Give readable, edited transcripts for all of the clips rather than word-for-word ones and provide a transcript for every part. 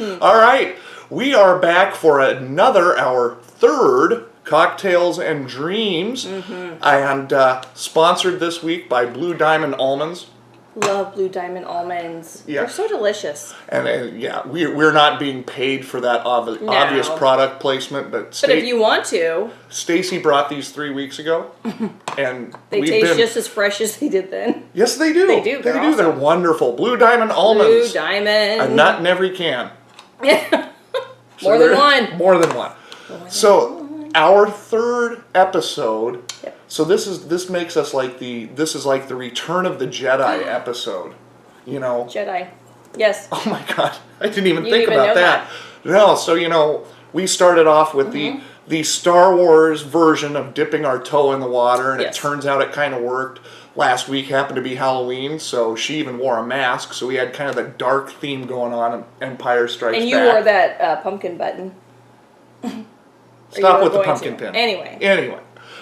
All right, we are back for our third Cocktails and Dreams, and sponsored this week by Blue Diamond Almonds. Love Blue Diamond almonds. Yeah. They're so delicious. And yeah, we're not being paid for that obvious product placement, but if you want to. Stacy brought these 3 weeks ago, and they taste just as fresh as they did then. Yes, they do. They do. They do. Awesome. They're wonderful. Blue Diamond almonds. Blue Diamond. A nut in every can. More than one. More than one. So our third episode. Yep. So this makes us like the Return of the Jedi episode. You know. Jedi. Yes. Oh my God! I didn't even think about that. No. So we started off with the Star Wars version of dipping our toe in the water, and it turns out it kind of worked. Last week happened to be Halloween, so she even wore a mask, so we had kind of the dark theme going on in Empire Strikes Back. And you wore that pumpkin button. Stop with the pumpkin pin. Anyway.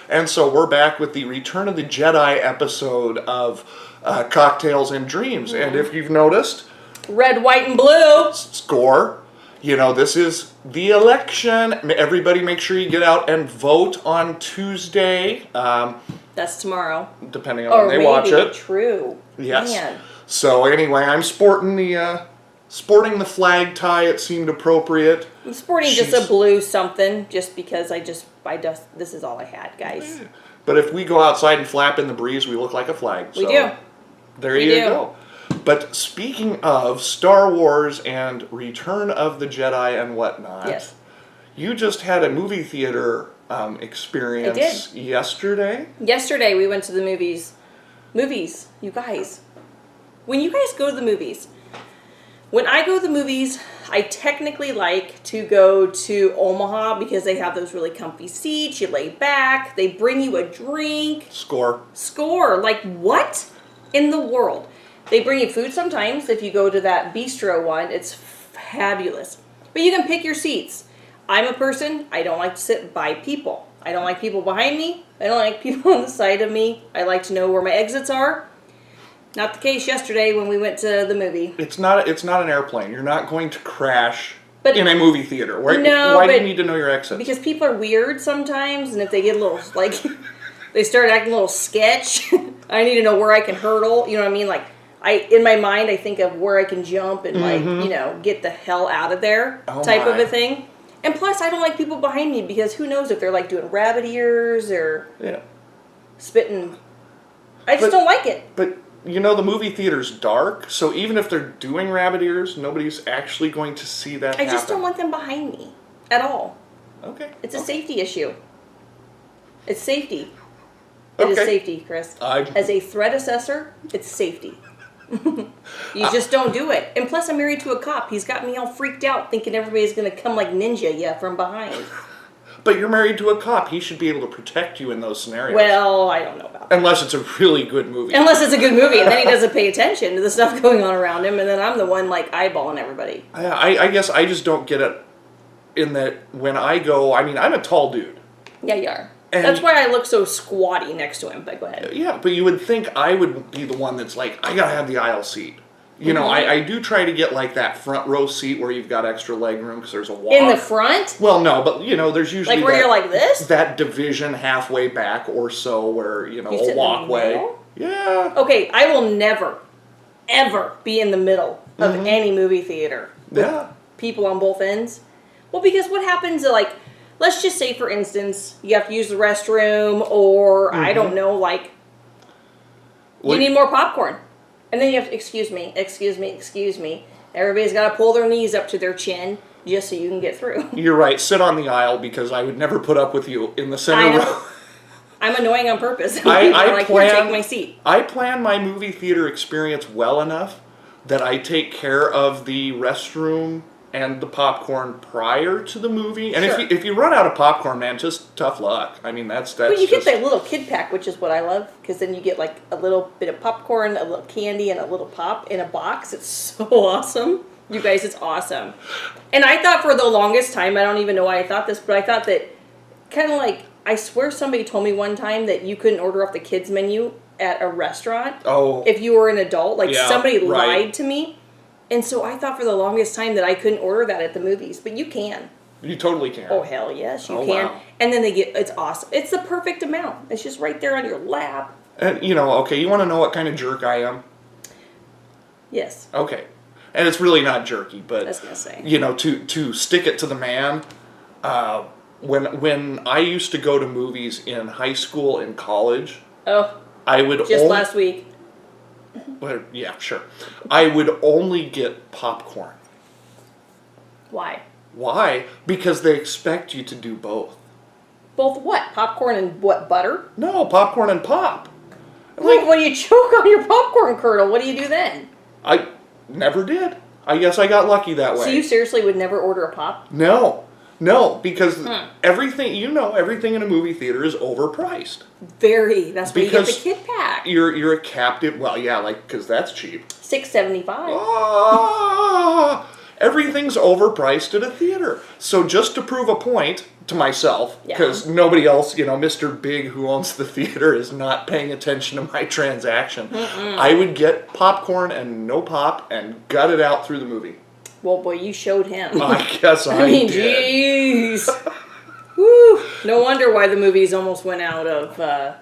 And so we're back with the Return of the Jedi episode of Cocktails and Dreams. And if you've noticed... Red, white, and blue. Score. This is the election. Everybody make sure you get out and vote on Tuesday. That's tomorrow. Depending on when they watch it. True. Yes. Man. So anyway, I'm sporting the flag tie. It seemed appropriate. I'm sporting just a blue something, just because this is all I had, guys. But if we go outside and flap in the breeze, we look like a flag. We do. There you go. But speaking of Star Wars and Return of the Jedi and whatnot, you just had a movie theater experience yesterday. Yesterday we went to the movies. Movies, you guys. When you guys go to the movies, when I go to the movies, I technically like to go to Omaha because they have those really comfy seats. You lay back. They bring you a drink. Score. Like what in the world? They bring you food sometimes. If you go to that bistro one, it's fabulous. But you can pick your seats. I'm a person, I don't like to sit by people. I don't like people behind me. I don't like people on the side of me. I like to know where my exits are. Not the case yesterday when we went to the movie. It's not an airplane. You're not going to crash in a movie theater. Why do you need to know your exits? Because people are weird sometimes, and if they get a little, they start acting a little sketch, I need to know where I can hurdle. You know what I mean? In my mind, I think of where I can jump and get the hell out of there of a thing. And plus, I don't like people behind me because who knows if they're doing rabbit ears or spitting. I just don't like it. But the movie theater's dark, so even if they're doing rabbit ears, nobody's actually going to see that happen. I just don't want them behind me at all. Okay. It's a safety issue. It's safety. It is safety, Chris. As a threat assessor, it's safety. You just don't do it. And plus, I'm married to a cop. He's got me all freaked out thinking everybody's going to come like ninja from behind. But you're married to a cop. He should be able to protect you in those scenarios. Well, I don't know about that. Unless it's a really good movie. Unless it's a good movie, and then he doesn't pay attention to the stuff going on around him, and then I'm the one eyeballing everybody. I guess I just don't get it in that when I go, I'm a tall dude. Yeah, you are. And that's why I look so squatty next to him, but go ahead. Yeah, but you would think I would be the one that's I gotta have the aisle seat. I do try to get that front row seat where you've got extra leg room because there's a wall. In the front? Well, no, but there's usually where you're like this? That division halfway back or so where, a walkway. Yeah. Okay, I will never, ever be in the middle of any movie theater with people on both ends. Well, because what happens let's just say, for instance, you have to use the restroom, or I don't know, you need more popcorn. And then you have to, excuse me. Everybody's got to pull their knees up to their chin just so you can get through. You're right. Sit on the aisle because I would never put up with you in the center row. I'm annoying on purpose. I take my seat. I plan my movie theater experience well enough that I take care of the restroom and the popcorn prior to the movie. And if you run out of popcorn, man, just tough luck. That's But you get that little kid pack, which is what I love, because then you get a little bit of popcorn, a little candy, and a little pop in a box. It's so awesome. You guys, it's awesome. And I thought for the longest time, I don't even know why I thought this, but I thought that I swear somebody told me one time that you couldn't order off the kids menu at a restaurant if you were an adult. Somebody lied to me. And so I thought for the longest time that I couldn't order that at the movies, but you can. You totally can. Oh, hell yes, you can. Wow. And then it's awesome. It's the perfect amount. It's just right there on your lap. And, you want to know what kind of jerk I am? Yes. Okay. And it's really not jerky, but, I was going to say. To stick it to the man, when I used to go to movies in high school and college, I would just last week. Well, yeah, sure. I would only get popcorn. Why? Why? Because they expect you to do both. Both what? Popcorn and what, butter? No, popcorn and pop. Like when you choke on your popcorn kernel, what do you do then? I never did. I guess I got lucky that way. So you seriously would never order a pop? No, because everything in a movie theater is overpriced. Very. That's why you get the kid pack. You're a captive. Well, yeah, because that's cheap. $6.75. Everything's overpriced at a theater. So just to prove a point to myself, because nobody else, Mr. Big who owns the theater is not paying attention to my transaction, I would get popcorn and no pop and gut it out through the movie. Well, boy, you showed him. I guess I did. Jeez. Whew. No wonder why the movies almost went out of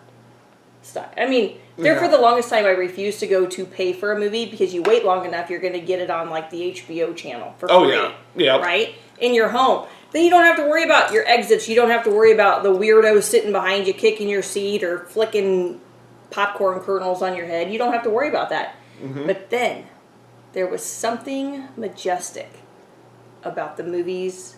stock. For the longest time, I refused to go to pay for a movie because you wait long enough, you're going to get it on like the HBO channel for free. Oh, yeah. Right? In your home. Then you don't have to worry about your exits. You don't have to worry about the weirdo sitting behind you kicking your seat or flicking popcorn kernels on your head. You don't have to worry about that. Mm-hmm. But then there was something majestic about the movies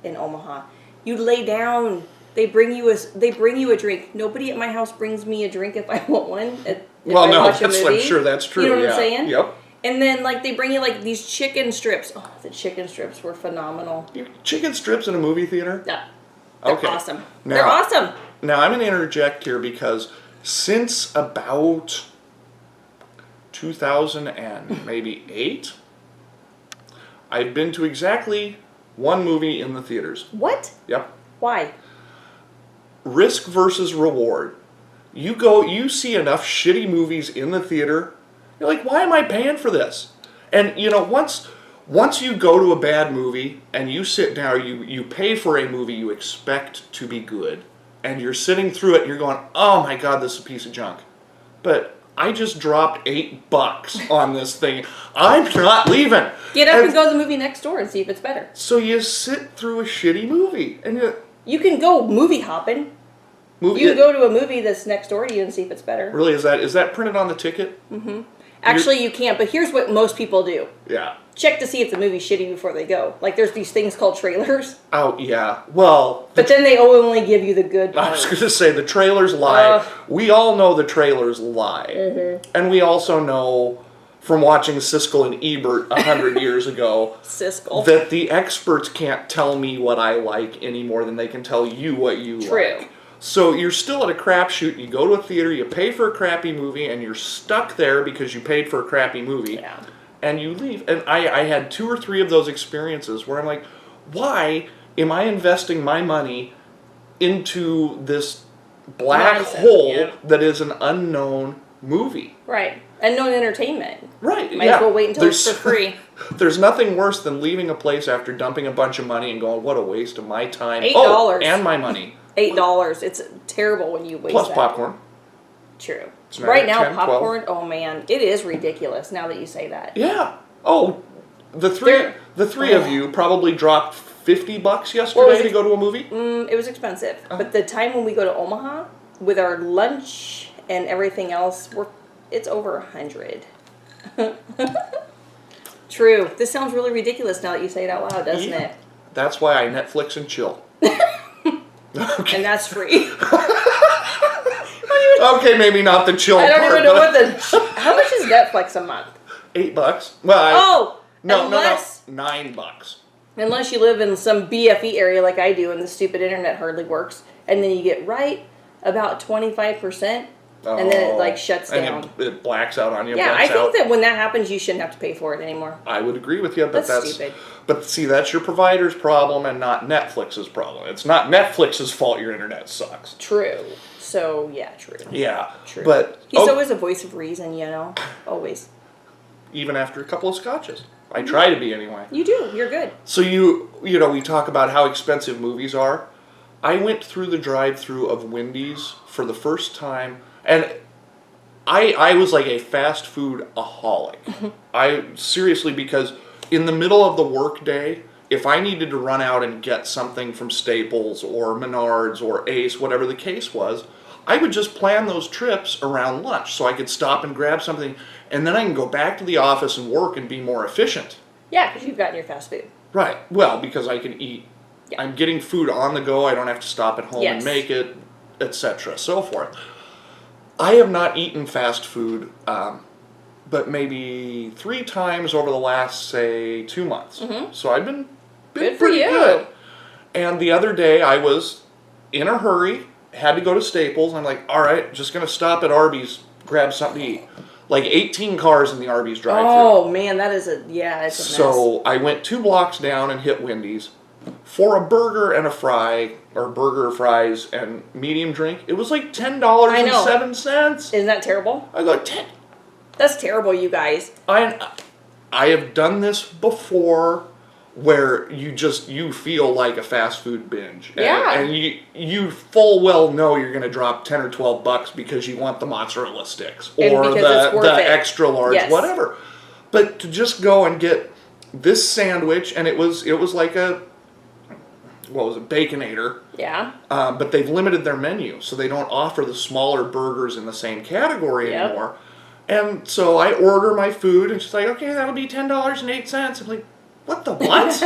in Omaha. You lay down. They bring you a drink. Nobody at my house brings me a drink if I want one. I'm sure that's true. You know what I'm saying? Yep. And then they bring you these chicken strips. Oh, the chicken strips were phenomenal. Chicken strips in a movie theater? Yeah. They're awesome. They're awesome. Now I'm going to interject here because since about 2008, I've been to exactly one movie in the theaters. What? Yep. Why? Risk versus reward. You see enough shitty movies in the theater, you're like, why am I paying for this? And once you go to a bad movie and you sit down, you pay for a movie you expect to be good, and you're sitting through it and you're going, oh my God, this is a piece of junk. But I just dropped $8 on this thing. I'm not leaving. Get up and go to the movie next door and see if it's better. So you sit through a shitty movie and you can go movie hopping. You can go to a movie that's next door to you and see if it's better. Really? Is that printed on the ticket? Mm-hmm. Actually, you can't, but here's what most people do. Yeah. Check to see if the movie's shitty before they go. There's these things called trailers. Oh, yeah. Well... But then they only give you the good part. I was going to say, the trailers lie. We all know the trailers lie. Mm-hmm. And we also know, from watching Siskel and Ebert 100 years ago... Siskel. ...that the experts can't tell me what I like any more than they can tell you what you like. True. So you're still at a crapshoot. You go to a theater, you pay for a crappy movie, and you're stuck there because you paid for a crappy movie. Yeah. And you leave. And I had 2 or 3 of those experiences where I'm like, why am I investing my money into this black hole that is an unknown movie? Right. Unknown entertainment. Right. Might as well wait until it's for free. There's nothing worse than leaving a place after dumping a bunch of money and going, what a waste of my time. $8. And my money. $8. It's terrible when you waste Plus that. popcorn. True. It's right now, 10, popcorn. 12. Oh man, it is ridiculous. Now that you say that. Yeah. Oh, the three of you probably dropped $50 yesterday to go to a movie. It was expensive, but the time when we go to Omaha with our lunch and everything else, it's over 100. True. This sounds really ridiculous now that you say it out loud, doesn't it? That's why I Netflix and chill. Okay. And that's free. Okay, maybe not the chill part. I don't even know how much is Netflix a month? $8. Well, no, $9. Unless you live in some BFE area like I do and the stupid internet hardly works, and then you get right about 25%, and then it shuts down. And it blacks out on you. Yeah, I think that when that happens, you shouldn't have to pay for it anymore. I would agree with you, but that's stupid. But see, that's your provider's problem and not Netflix's problem. It's not Netflix's fault your internet sucks. True. So, yeah, true. Yeah. True. But he's always a voice of reason, Always. Even after a couple of scotches. I try to be anyway. You do. You're good. So we talk about how expensive movies are. I went through the drive-through of Wendy's for the first time, and I was like a fast food aholic. Seriously, because in the middle of the workday, if I needed to run out and get something from Staples or Menards or Ace, whatever the case was, I would just plan those trips around lunch so I could stop and grab something, and then I can go back to the office and work and be more efficient. Yeah, because you've gotten your fast food. Right. Well, because I can eat. Yeah. I'm getting food on the go. I don't have to stop at home and make it, etc. So forth. I have not eaten fast food, but maybe 3 times over the last, say, 2 months. Mm-hmm. So I've been good pretty good. And the other day I was in a hurry, had to go to Staples. I'm like, all right, just going to stop at Arby's, grab something to eat. Like 18 cars in the Arby's drive-thru. Oh, man, it's a mess. So I went 2 blocks down and hit Wendy's. For a burger and a fry, or burger, fries, and medium drink, it was like $10.07. Isn't that terrible? I go, 10. That's terrible, you guys. I have done this before where you feel like a fast food binge. And you full well know you're going to drop 10 or 12 bucks because you want the mozzarella sticks or the extra large, whatever. But to just go and get this sandwich, and it was like Baconator. Yeah. But they've limited their menu, so they don't offer the smaller burgers in the same category anymore. And so I order my food, and she's like, okay, that'll be $10.08. I'm like, what the what?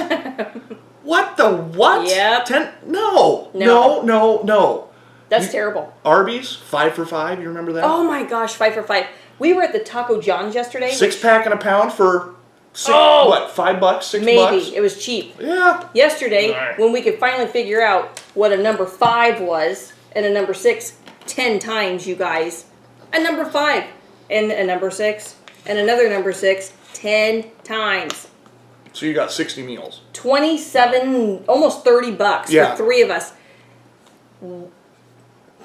What the what? Yep. No. That's terrible. Arby's, 5 for $5. You remember that? Oh my gosh, 5 for $5. We were at the Taco John's yesterday. 6-pack and a pound for $5, $6 bucks? Maybe. It was cheap. Yeah. Yesterday, when we could finally figure out what a number 5 was and a number 6, 10 times, you guys. A number 5 and a number 6 and another number 6, 10 times. So you got 60 meals. 27, almost $30 for 3 of us.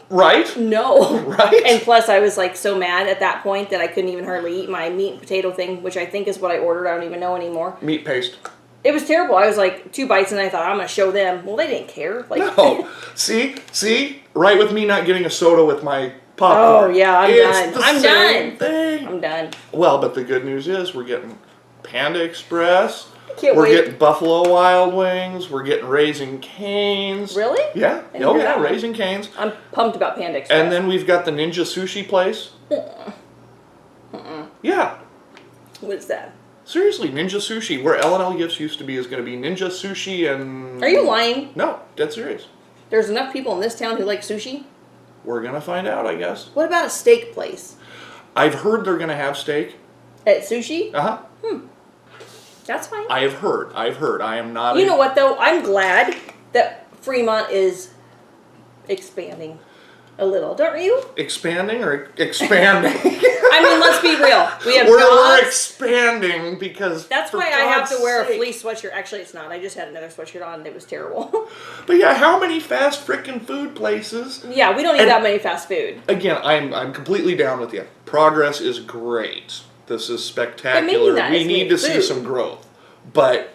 Right? No. Right? And plus, I was like so mad at that point that I couldn't even hardly eat my meat and potato thing, which I think is what I ordered. I don't even know anymore. Meat paste. It was terrible. I was like 2 bites, and I thought, I'm going to show them. Well, they didn't care. Like, no. See? Right with me not getting a soda with my popcorn. Oh, yeah, I'm done. I'm done. Thing. I'm done. Well, but the good news is we're getting Panda Express. Can't we're wait. Getting Buffalo Wild Wings. We're getting Raising Cane's. Really? Yeah. Oh, yeah, Raising Cane's. I'm pumped about Panda Express. And then we've got the Ninja Sushi place. Yeah. What is that? Seriously, Ninja Sushi. Where L&L Gifts used to be is going to be Ninja Sushi and... Are you lying? No, dead serious. There's enough people in this town who like sushi? We're going to find out, I guess. What about a steak place? I've heard they're going to have steak. At sushi? Uh-huh. That's fine. I have heard. I am not... You know what, though? I'm glad that Fremont is expanding a little. Don't you? Expanding or expanding? I mean, let's be real. We're expanding because... That's why I have to wear a fleece sweatshirt. Actually, it's not. I just had another sweatshirt on and it was terrible. But yeah, how many fast frickin' food places? Yeah, we don't eat that many fast food. Again, I'm completely down with you. Progress is great. This is spectacular. We need to see some growth. But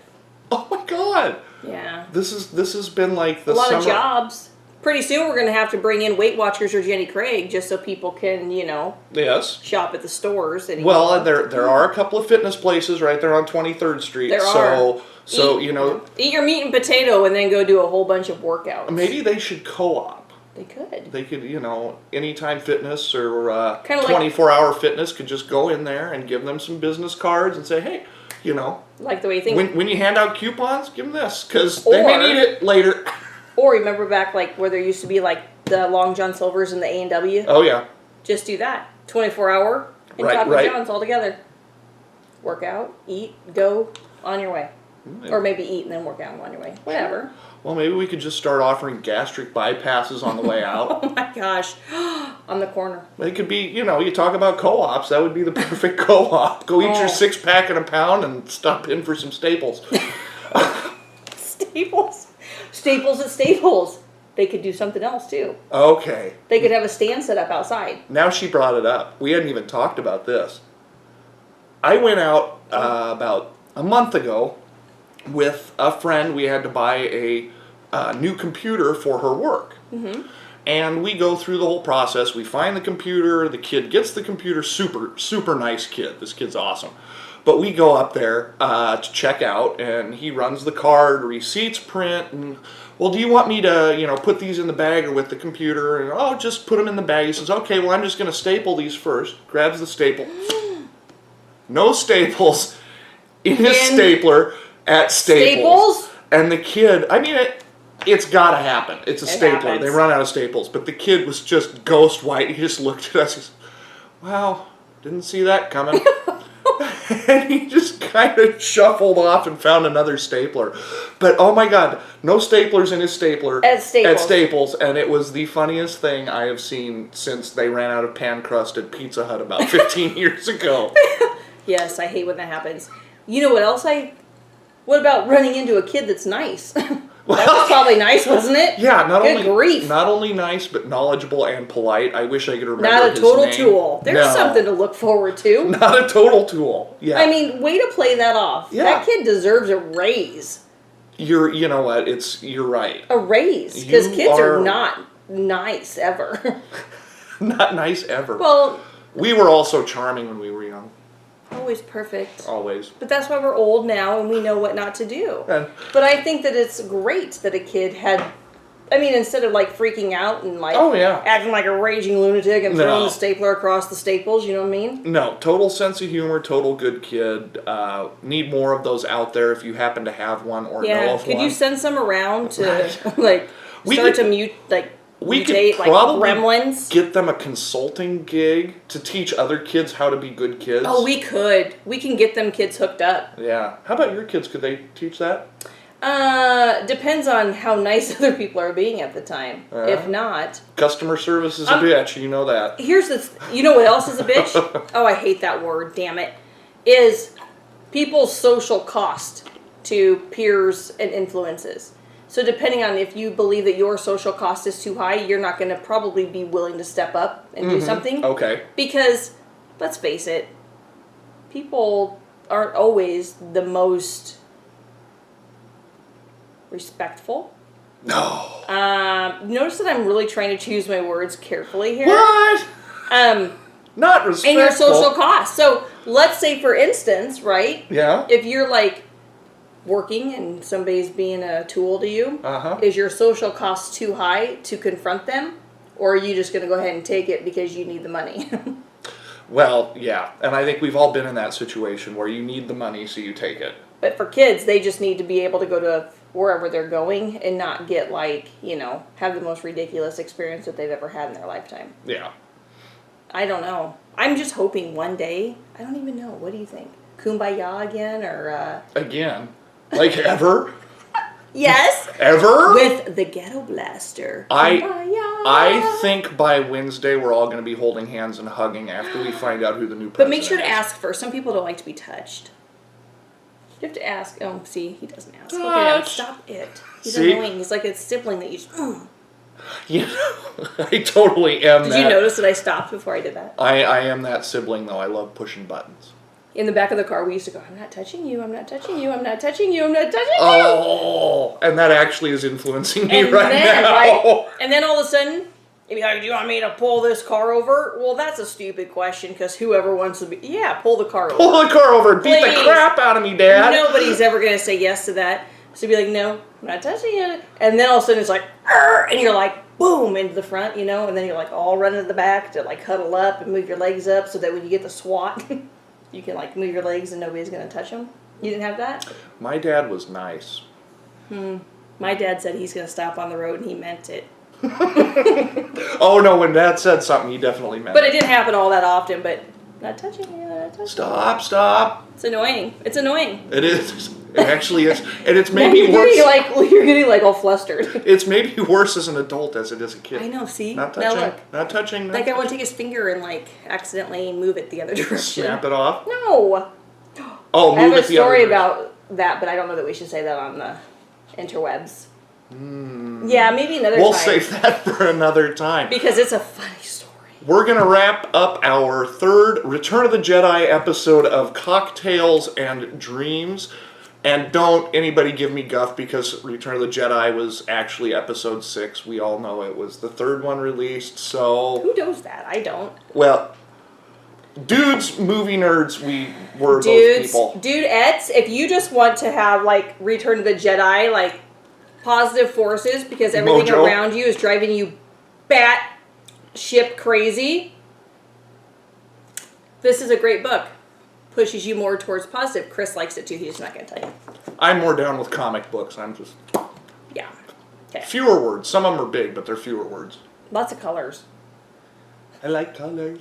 oh my God. Yeah. This has been like the a lot summer. Of jobs. Pretty soon we're going to have to bring in Weight Watchers or Jenny Craig just so people can, yes, shop at the stores anymore. Well, there are a couple of fitness places right there on 23rd Street. There are. So eat your meat and potato and then go do a whole bunch of workouts. Maybe they should co-op. They could, Anytime Fitness or 24-hour Fitness could just go in there and give them some business cards and say, hey, like the way you think. When you hand out coupons, give them this because they may need it later. Or remember back where there used to be the Long John Silver's and the A&W? Oh, yeah. Just do that. 24-hour and Taco John's all together. Work out, eat, go, on your way. Or maybe eat and then work out on your way. Whatever. Well, maybe we could just start offering gastric bypasses on the way out. Oh my gosh. On the corner. It could be, you talk about co-ops. That would be the perfect co-op. Go eat your 6-pack and a pound and stop in for some Staples. Staples? Staples at Staples. They could do something else too. Okay. They could have a stand set up outside. Now she brought it up. We hadn't even talked about this. I went out about a month ago with a friend. We had to buy a new computer for her work. Mm-hmm. And we go through the whole process. We find the computer. The kid gets the computer. Super nice kid. This kid's awesome. But we go up there to check out, and he runs the card, receipts print, and, well, do you want me to, put these in the bag or with the computer? And, oh, just put them in the bag. He says, okay, well, I'm just going to staple these first. Grabs the staple. No staples in his stapler at Staples. And the kid, I mean, it's got to happen. It's a stapler. Happens. They run out of staples. But the kid was just ghost white. He just looked at us. He said, wow, didn't see that coming. And he just kind of shuffled off and found another stapler. But oh my God, no staplers in his stapler at Staples. And it was the funniest thing I have seen since they ran out of pan crust at Pizza Hut about 15 years ago. Yes, I hate when that happens. You know what else what about running into a kid that's nice? That was probably nice, wasn't it? Yeah, grief. Not only nice, but knowledgeable and polite. I wish I could remember Not a his total name. Tool. There's something to look forward to. Not a total tool. Yeah. I mean, way to play that off. Yeah. That kid deserves a raise. You know what? You're right. A raise, because kids are not nice ever. Not nice ever. Well, we were all so charming when we were young. Always perfect. Always. But that's why we're old now and we know what not to do. But I think that it's great that a kid had, instead of freaking out and acting like a raging lunatic and throwing the stapler across the staples, you know what I mean? No, total sense of humor, total good kid. Need more of those out there if you happen to have one or know of one. Could you send some around to we mutate, could probably gremlins? Get them a consulting gig to teach other kids how to be good kids. Oh, we could. We can get them kids hooked up. Yeah. How about your kids? Could they teach that? Depends on how nice other people are being at the time. If not... Customer service is a bitch. You know that. You know what else is a bitch? Oh, I hate that word. Damn it. Is people's social cost to peers and influences. So depending on if you believe that your social cost is too high, you're not going to probably be willing to step up and do something. Okay. Because, let's face it, people aren't always the most respectful. No. Notice that I'm really trying to choose my words carefully here. What? Not respectful. And your social cost. So let's say, for instance, right? Yeah. If you're working and somebody's being a tool to you, is your social cost too high to confront them, or are you just going to go ahead and take it because you need the money? Well, yeah, and I think we've all been in that situation where you need the money, so you take it. But for kids, they just need to be able to go to wherever they're going and not get have the most ridiculous experience that they've ever had in their lifetime. Yeah. I don't know. I'm just hoping one day, I don't even know, what do you think? Kumbaya again, or... Again? Like ever? Yes. Ever? With the ghetto blaster. I think by Wednesday we're all going to be holding hands and hugging after we find out who the new president is. But make sure to ask first. Some people don't like to be touched. You have to ask. Oh, see, he doesn't ask. Okay, now stop it. He's annoying. He's like a sibling that you just... Yeah, I totally am that. Did you notice that I stopped before I did that? I am that sibling, though. I love pushing buttons. In the back of the car, we used to go, I'm not touching you, I'm not touching you, I'm not touching you, I'm not touching you. Oh, and that actually is influencing me right now. And then all of a sudden, you'd be like, do you want me to pull this car over? Well, that's a stupid question, because whoever wants to be, pull the car over. Pull the car over and beat the crap out of me, Dad. Nobody's ever going to say yes to that. So be like, no, I'm not touching you. And then all of a sudden it's like, and you're like, boom, into the front, and then you're all running to the back to huddle up and move your legs up so that when you get the SWAT... You can move your legs and nobody's going to touch them. You didn't have that? My dad was nice. My dad said he's going to stop on the road and he meant it. Oh no, when Dad said something, he definitely meant it. But it didn't happen all that often, but not touching you, not touching you. Stop. It's annoying. It's annoying. It is. It actually is. And it's maybe worse. You're getting all flustered. It's maybe worse as an adult as it is a kid. I know, see? Not touching. Now look. Not touching. That guy want to take his finger and accidentally move it the other direction. Snap it off? No. Oh, move it the other direction. I have a story about that, but I don't know that we should say that on the interwebs. Yeah, maybe another time. We'll save that for another time. Because it's a funny story. we're going to wrap up our third Return of the Jedi episode of Cocktails and Dreams. And don't anybody give me guff because Return of the Jedi was actually episode 6. We all know it was the third one released, so... Who knows that? I don't. Well, dudes, movie nerds, we were those people. Dudettes, if you just want to have, like, Return of the Jedi, like, positive forces because everything Mojo. around you is driving you bat-ship crazy, this is a great book. Pushes you more towards positive. Chris likes it too. He's not going to tell you. I'm more down with comic books. I'm just... Yeah. Okay. Fewer words. Some of them are big, but they're fewer words. Lots of colors. I like colors.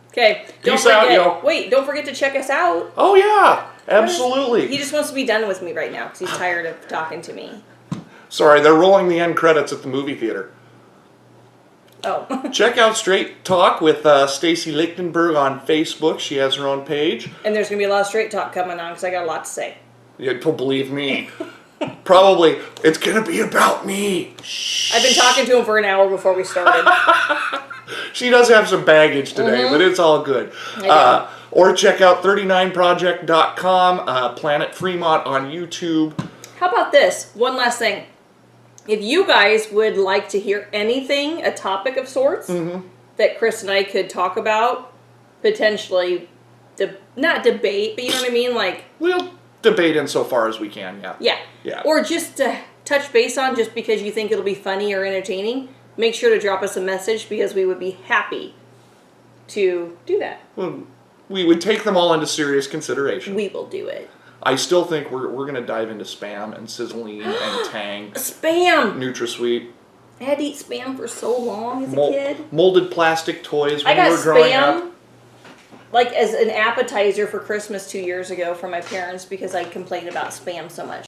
Okay. Peace out, yo. Wait, don't forget to check us out. Oh, yeah. Absolutely. He just wants to be done with me right now because he's tired of talking to me. Sorry, they're rolling the end credits at the movie theater. Oh. Check out Straight Talk with Stacy Lichtenberg on Facebook. She has her own page. And there's going to be a lot of straight talk coming on because I got a lot to say. Yeah, believe me. Probably, it's going to be about me. I've been talking to him for an hour before we started. She does have some baggage today, but it's all good. Or check out 39project.com, Planet Fremont on YouTube. How about this? One last thing. If you guys would like to hear anything, a topic of sorts, that Chris and I could talk about, potentially, not debate, but you know what I mean? Like, we'll debate insofar as we can, yeah. Yeah. Or just to touch base on, just because you think it'll be funny or entertaining, make sure to drop us a message because we would be happy to do that. Well, we would take them all into serious consideration. We will do it. I still think we're going to dive into Spam and Sizzling and Tang. Spam! NutraSweet. I had to eat Spam for so long as a kid. Molded plastic toys when I we got were growing Spam, up. like, as an appetizer for Christmas 2 years ago from my parents because I complained about Spam so much.